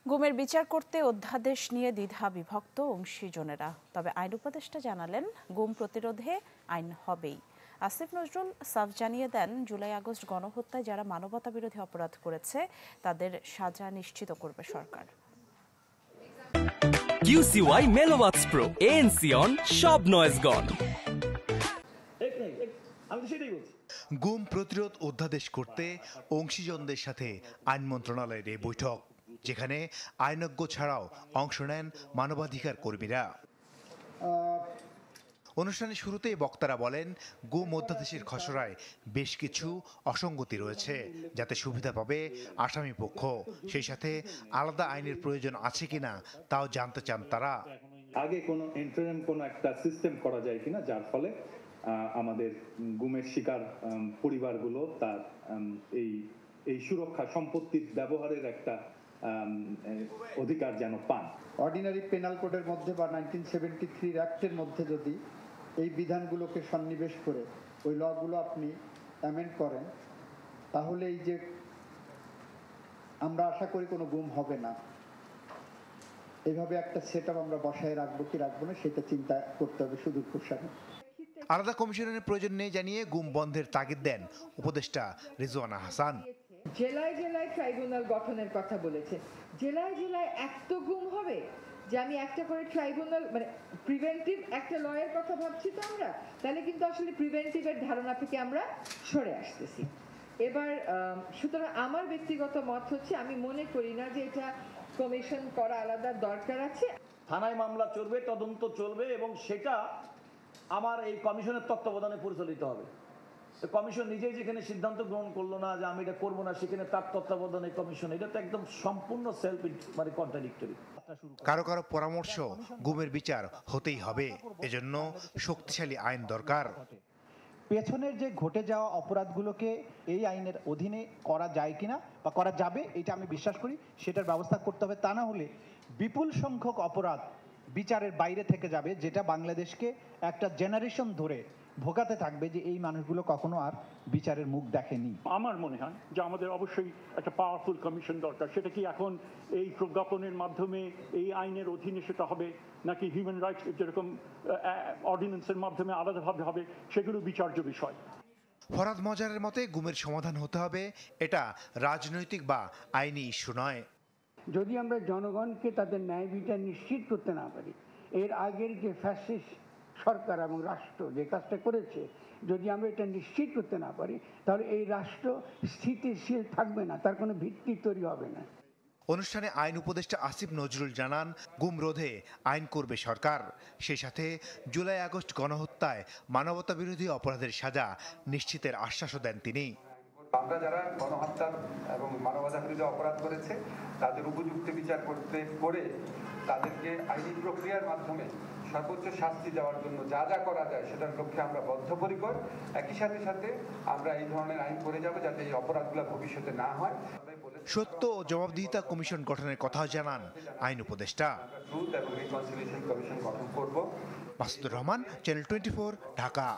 গুমের বিচার করতে অধ্যাদেশ নিয়ে দ্বিধা বিভক্ত অংশীজনেরা। তবে আইন উপদেষ্টা জানালেন, গুম প্রতিরোধে আইন হবেই। আসিফ নজরুল সাফ জানিয়ে দেন, জুলাই আগস্ট গণহত্যায় যারা মানবতাবিরোধী অপরাধ করেছে তাদের সাজা নিশ্চিত করবে সরকার। QCY Melomax Pro ANC on সব নয়েজ গন। গুম প্রতিরোধ অধ্যাদেশ করতে অংশীজনদের সাথে আইন মন্ত্রণালয়ের এই বৈঠক, যেখানে আইনজ্ঞ ছাড়াও অংশ নেন মানবাধিকার কর্মীরা। অনুষ্ঠানের শুরুতেই বক্তারা বলেন, গুম অধ্যাদেশের খসড়ায় বেশ কিছু অসঙ্গতি রয়েছে, যাতে সুবিধা পাবে আসামি পক্ষ। সেই সাথে আলাদা আইনের প্রয়োজন আছে কিনা তাও জানতে চান তারা। আগে কোনো ইন্টারিম কোনো একটা সিস্টেম করা যায় কিনা, যার ফলে আমাদের গুমের শিকার পরিবারগুলো তার এই সুরক্ষা সম্পত্তির ব্যবহারের একটা অধিকার যেন পান। অর্ডিনারি পেনাল কোডের মধ্যে বা 1973 অ্যাক্টের মধ্যে যদি এই বিধানগুলোকে সন্নিবেশ করে ওই লগুলো আপনি অ্যামেন্ড করেন, তাহলে এই যে আমরা আশা করি কোনো গুম হবে না, এইভাবে একটা সেটআপ আমরা বসায় রাখবো কি রাখবো না সেটা চিন্তা করতে হবে সুদূর প্রসারী। আলাদা কমিশনের প্রয়োজন নেই জানিয়ে গুম বন্ধের তাগিদ দেন উপদেষ্টা রিজওয়ানা হাসান। জেলায় জেলায় ট্রাইব্যুনাল গঠনের কথা বলেছে। জেলায় জেলায় এত গুম হবে যে আমি একটা করে ট্রাইব্যুনাল মানে প্রিভেন্টিভ একটা লয়ের কথা ভাবছি, তো আমরা তাহলে কিন্তু আসলে প্রিভেন্টিভের ধারণা থেকে আমরা সরে আসতেছি এবার। সুতরাং আমার ব্যক্তিগত মত হচ্ছে, আমি মনে করি না যে এটা কমিশন করা আলাদা দরকার আছে। থানায় মামলা চলবে, তদন্ত চলবে এবং সেটা আমার এই কমিশনের তত্ত্বাবধানে পরিচালিত হবে। কমিশন নিজেই যেখানে সিদ্ধান্ত গ্রহণ করলো না যে আমি এটা করবো না, সেখানে তার তত্ত্বাবধানে কমিশন, এটা তো একদম সম্পূর্ণ সেলফ মানে কন্ট্রাডিক্টরি। কারো কারো পরামর্শ, গুমের বিচার হতেই হবে, এজন্য শক্তিশালী আইন দরকার। পেছনের যে ঘটে যাওয়া অপরাধগুলোকে এই আইনের অধীনে করা যায় কিনা বা করা যাবে, এটা আমি বিশ্বাস করি সেটার ব্যবস্থা করতে হবে। তা না হলে বিপুল সংখ্যক অপরাধ বিচারের বাইরে থেকে যাবে, যেটা বাংলাদেশকে একটা জেনারেশন ধরে ভোগাতে থাকবে যে এই মানুষগুলো কখনো আর বিচারের মুখ দেখেনি। আমার মনে হয় যে আমাদের অবশ্যই একটা পাওয়ারফুল কমিশন দরকার। সেটা কি এখন এই প্রজ্ঞাপনের মাধ্যমে এই আইনের অধীনে সেটা হবে, নাকি হিউম্যান রাইটস যেরকম অর্ডিন্যান্সের মাধ্যমে আলাদাভাবে হবে, সেগুলো বিচার্য বিষয়। ফরাদ মজারের মতে, গুমের সমাধান হতে হবে, এটা রাজনৈতিক বা আইনি ইস্যু নয়। যদি আমরা জনগণকে তাদের ন্যায় বিচার নিশ্চিত করতে না পারি, এর আগের যে ফ্যাসিস্ট সরকার এবং রাষ্ট্র যে কাজটা করেছে, যদি আমরা এটা নিশ্চিত করতে না পারি, তাহলে এই রাষ্ট্র স্থিতিশীল থাকবে না, তার কোনো ভিত্তি তৈরি হবে না। অনুষ্ঠানে আইন উপদেষ্টা আসিফ নজরুল জানান, গুম রোধে আইন করবে সরকার। সেই সাথে জুলাই আগস্ট গণহত্যায় মানবতাবিরোধী অপরাধের সাজা নিশ্চিতের আশ্বাসও দেন তিনি। আমরা যারা গণহত্যা এবং মানবতাবিরোধী অপরাধ করেছে তাদের উপযুক্ত বিচার করে তাদেরকে আইনি প্রক্রিয়ার মাধ্যমে সর্বোচ্চ শাস্তি দেওয়ার জন্য যা যা করা যায় সেটার লক্ষ্যে আমরা বদ্ধপরিকর। একই সাথে সাথে আমরা এই ধরনের আইন করে যাব যাতে এই অপরাধগুলো ভবিষ্যতে না হয়। সত্য ও জবাবদিহিতা কমিশন গঠনের কথাও জানান আইন উপদেষ্টা। ট্রুথ এবং রিকনসিলিয়েশন কমিশন গঠন করব। মাসুদুর রহমান, চ্যানেল 24, ঢাকা।